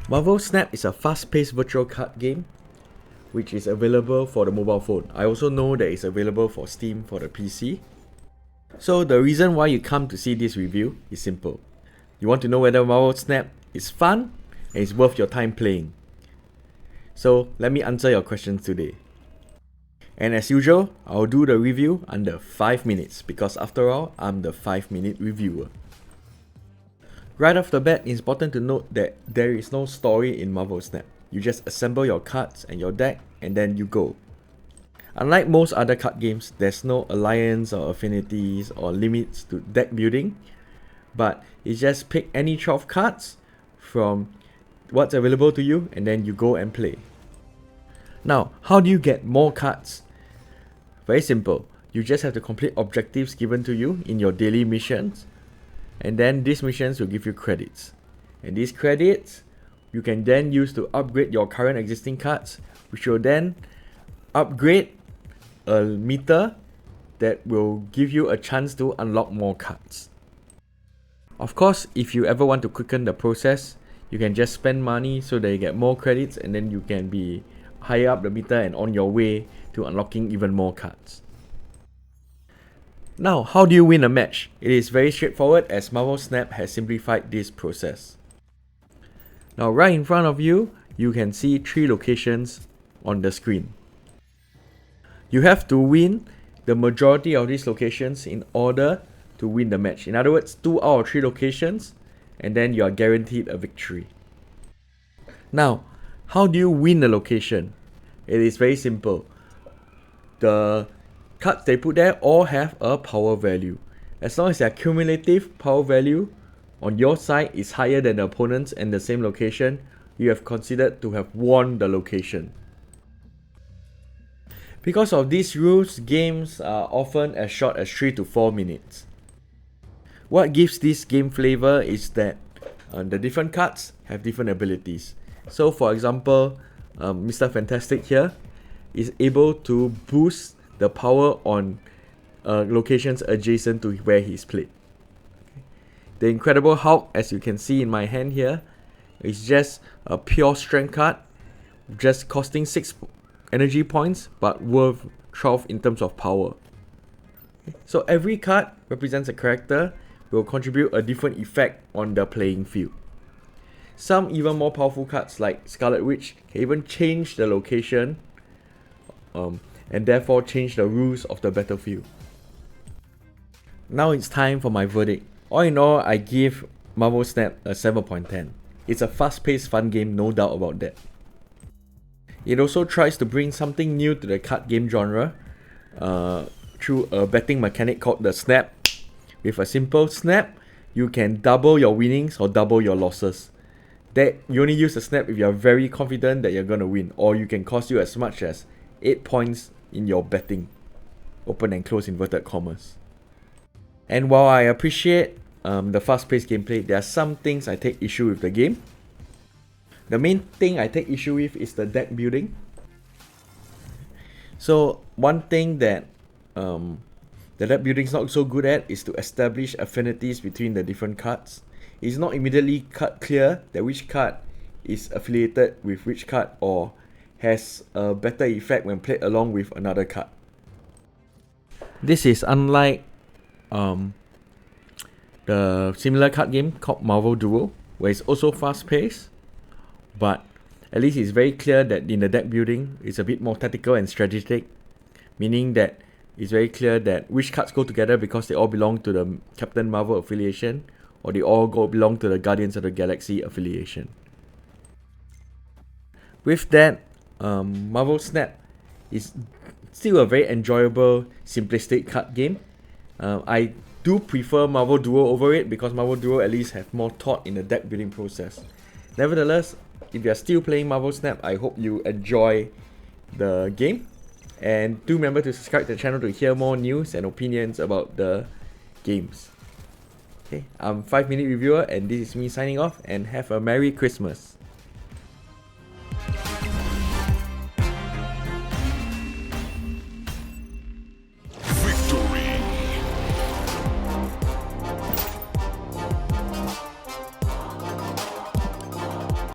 Marvel Snap is a fast-paced virtual card game which is available for the mobile phone. I also know that it's available for Steam for the PC. So the reason why you come to see this review is simple. You want to know whether Marvel Snap is fun and is worth your time playing. So let me answer your questions today. And as usual, I'll do the review under 5 minutes because after all, I'm the 5-minute reviewer. Right off the bat, it's important to note that there is no story in Marvel Snap. You just assemble your cards and your deck and then you go. Unlike most other card games, there's no alliance or affinities or limits to deck building, but you just pick any 12 cards from what's available to you and then you go and play. Now, how do you get more cards? Very simple. You just have to complete objectives given to you in your daily missions, and then these missions will give you credits. And these credits you can then use to upgrade your current existing cards, which will then upgrade a meter that will give you a chance to unlock more cards. Of course, if you ever want to quicken the process, you can just spend money so that you get more credits and then you can be higher up the meter and on your way to unlocking even more cards. Now, how do you win a match? It is very straightforward as Marvel Snap has simplified this process. Now, right in front of you, you can see 3 locations on the screen. You have to win the majority of these locations in order to win the match. In other words, 2 out of 3 locations, and then you are guaranteed a victory. Now, how do you win a location? It is very simple. The cards they put there all have a power value. As long as their cumulative power value on your side is higher than the opponent's and the same location, you have considered to have won the location. Because of these rules, games are often as short as 3 to 4 minutes. What gives this game flavor is that the different cards have different abilities. So for example, Mr. Fantastic here is able to boost the power on locations adjacent to where he's played. The Incredible Hulk, as you can see in my hand here, is just a pure strength card, just costing 6 energy points but worth 12 in terms of power. So every card represents a character, will contribute a different effect on the playing field. Some even more powerful cards like Scarlet Witch can even change the location and therefore change the rules of the battlefield. Now it's time for my verdict. All in all, I give Marvel Snap a 7.10. It's a fast-paced fun game, no doubt about that. It also tries to bring something new to the card game genre through a betting mechanic called the snap. With a simple snap, you can double your winnings or double your losses. That you only use the snap if you are very confident that you're going to win, or you can cost you as much as 8 points in your betting. Open and close inverted commas. And while I appreciate the fast-paced gameplay, there are some things I take issue with the game. The main thing I take issue with is the deck building. So one thing that the deck building is not so good at is to establish affinities between the different cards. It's not immediately clear that which card is affiliated with which card or has a better effect when played along with another card. This is unlike the similar card game called Marvel Duel, where it's also fast-paced, but at least it's very clear that in the deck building, it's a bit more tactical and strategic, meaning that it's very clear that which cards go together because they all belong to the Captain Marvel affiliation, or they all belong to the Guardians of the Galaxy affiliation. With that, Marvel Snap is still a very enjoyable, simplistic card game. I do prefer Marvel Duel over it because Marvel Duel at least have more thought in the deck building process. Nevertheless, if you are still playing Marvel Snap, I hope you enjoy the game. And do remember to subscribe to the channel to hear more news and opinions about the games. Okay, I'm 5-minute reviewer and this is me signing off, and have a Merry Christmas.